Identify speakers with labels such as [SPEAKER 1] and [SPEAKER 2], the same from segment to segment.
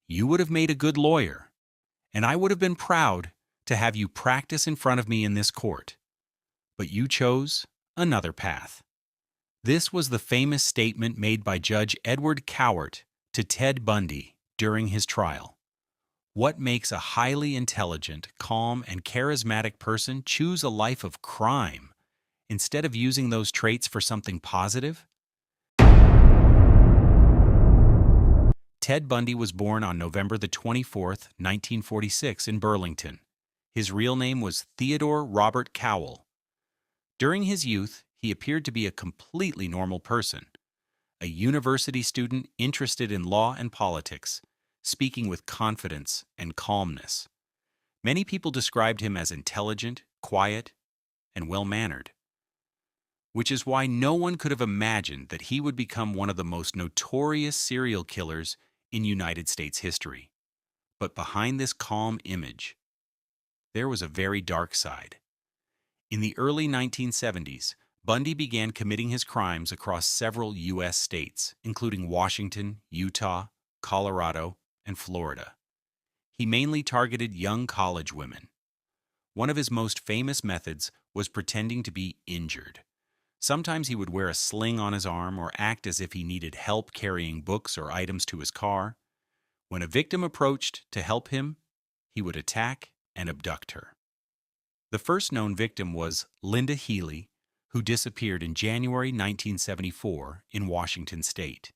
[SPEAKER 1] You would have made a good lawyer, and I would have been proud to have you practice in front of me in this court. But you chose another path. This was the famous statement made by Judge Edward Cowart to Ted Bundy during his trial. What makes a highly intelligent, calm, and charismatic person choose a life of crime instead of using those traits for something positive? Ted Bundy was born on November the 24th, 1946 in Burlington. His real name was Theodore Robert Cowell. During his youth, he appeared to be a completely normal person, a university student interested in law and politics, speaking with confidence and calmness. Many people described him as intelligent, quiet, and well-mannered, which is why no one could have imagined that he would become one of the most notorious serial killers in United States history. But behind this calm image, there was a very dark side. In the early 1970s, Bundy began committing his crimes across several U.S. states, including Washington, Utah, Colorado, and Florida. He mainly targeted young college women. One of his most famous methods was pretending to be injured. Sometimes he would wear a sling on his arm or act as if he needed help carrying books or items to his car. When a victim approached to help him, he would attack and abduct her. The first known victim was Linda Healy, who disappeared in January 1974 in Washington state.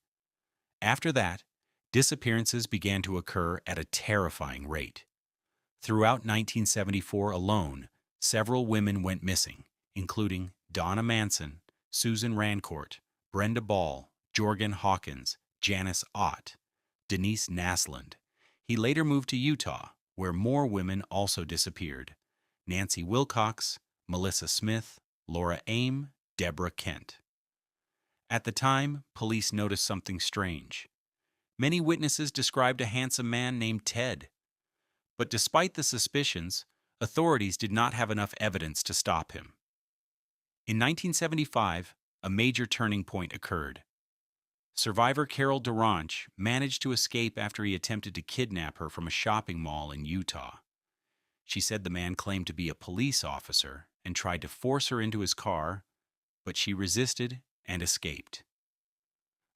[SPEAKER 1] After that, disappearances began to occur at a terrifying rate. Throughout 1974 alone, several women went missing, including Donna Manson, Susan Rancourt, Brenda Ball, Jorgen Hawkins, Janice Ott, Denise Naslund. He later moved to Utah, where more women also disappeared: Nancy Wilcox, Melissa Smith, Laura Aim, Deborah Kent. At the time, police noticed something strange. Many witnesses described a handsome man named Ted. But despite the suspicions, authorities did not have enough evidence to stop him. In 1975, a major turning point occurred. Survivor Carol Duranch managed to escape after he attempted to kidnap her from a shopping mall in Utah. She said the man claimed to be a police officer and tried to force her into his car, but she resisted and escaped.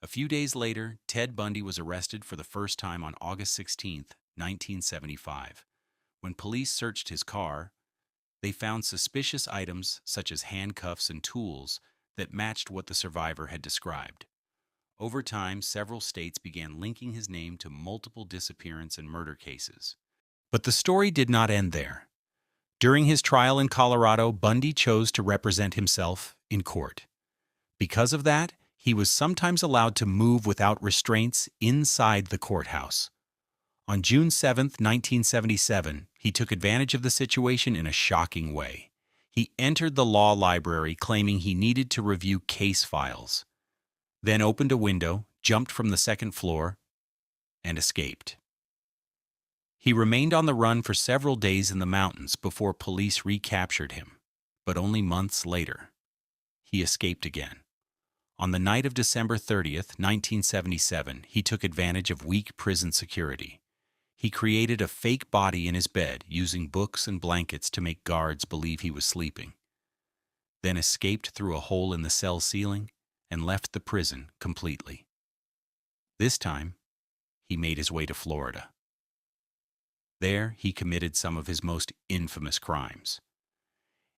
[SPEAKER 1] A few days later, Ted Bundy was arrested for the first time on August 16, 1975. When police searched his car, they found suspicious items such as handcuffs and tools that matched what the survivor had described. Over time, several states began linking his name to multiple disappearance and murder cases. But the story did not end there. During his trial in Colorado, Bundy chose to represent himself in court. Because of that, he was sometimes allowed to move without restraints inside the courthouse. On June 7, 1977, he took advantage of the situation in a shocking way. He entered the law library claiming he needed to review case files, then opened a window, jumped from the second floor, and escaped. He remained on the run for several days in the mountains before police recaptured him, but only months later, he escaped again. On the night of December 30, 1977, he took advantage of weak prison security. He created a fake body in his bed using books and blankets to make guards believe he was sleeping, then escaped through a hole in the cell ceiling and left the prison completely. This time, he made his way to Florida. There, he committed some of his most infamous crimes.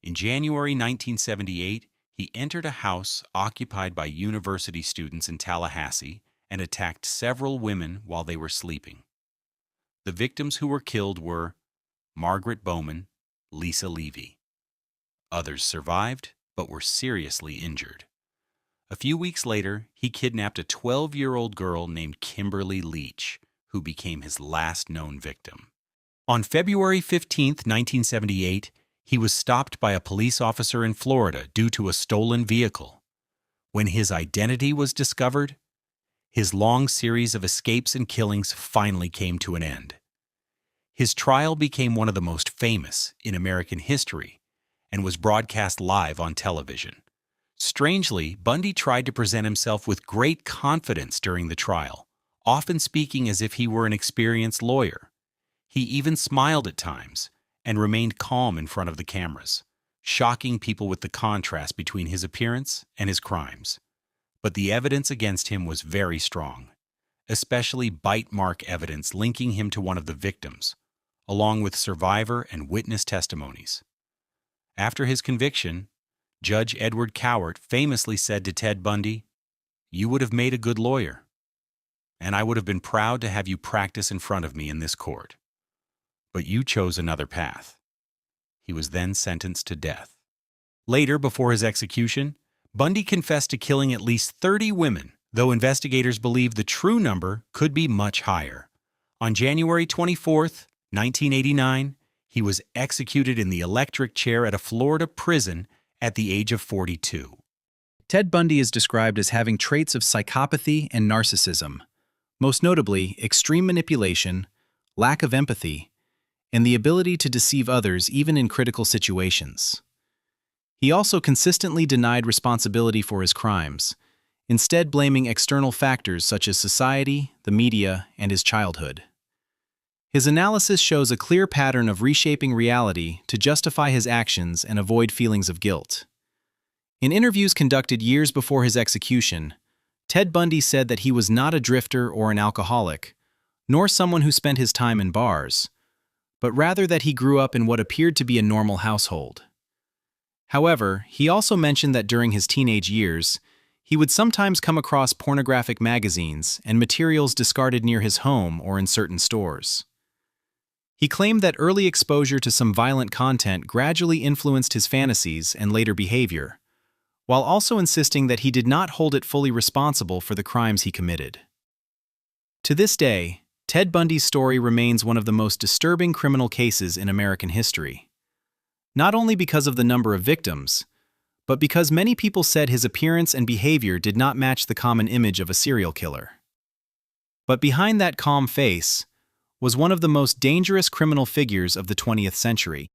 [SPEAKER 1] In January 1978, he entered a house occupied by university students in Tallahassee and attacked several women while they were sleeping. The victims who were killed were Margaret Bowman, Lisa Levy. Others survived, but were seriously injured. A few weeks later, he kidnapped a 12-year-old girl named Kimberly Leach, who became his last known victim. On February 15, 1978, he was stopped by a police officer in Florida due to a stolen vehicle. When his identity was discovered, his long series of escapes and killings finally came to an end. His trial became one of the most famous in American history and was broadcast live on television. Strangely, Bundy tried to present himself with great confidence during the trial, often speaking as if he were an experienced lawyer. He even smiled at times and remained calm in front of the cameras, shocking people with the contrast between his appearance and his crimes. But the evidence against him was very strong, especially bite mark evidence linking him to one of the victims, along with survivor and witness testimonies. After his conviction, Judge Edward Cowart famously said to Ted Bundy, "You would have made a good lawyer, and I would have been proud to have you practice in front of me in this court. But you chose another path." He was then sentenced to death. Later, before his execution, Bundy confessed to killing at least 30 women, though investigators believe the true number could be much higher. On January 24, 1989, he was executed in the electric chair at a Florida prison at the age of 42.
[SPEAKER 2] Ted Bundy is described as having traits of psychopathy and narcissism, most notably extreme manipulation, lack of empathy, and the ability to deceive others even in critical situations. He also consistently denied responsibility for his crimes, instead blaming external factors such as society, the media, and his childhood. His analysis shows a clear pattern of reshaping reality to justify his actions and avoid feelings of guilt. In interviews conducted years before his execution, Ted Bundy said that he was not a drifter or an alcoholic, nor someone who spent his time in bars, but rather that he grew up in what appeared to be a normal household. However, he also mentioned that during his teenage years, he would sometimes come across pornographic magazines and materials discarded near his home or in certain stores. He claimed that early exposure to some violent content gradually influenced his fantasies and later behavior, while also insisting that he did not hold it fully responsible for the crimes he committed. To this day, Ted Bundy's story remains one of the most disturbing criminal cases in American history. Not only because of the number of victims, but because many people said his appearance and behavior did not match the common image of a serial killer. But behind that calm face was one of the most dangerous criminal figures of the 20th century.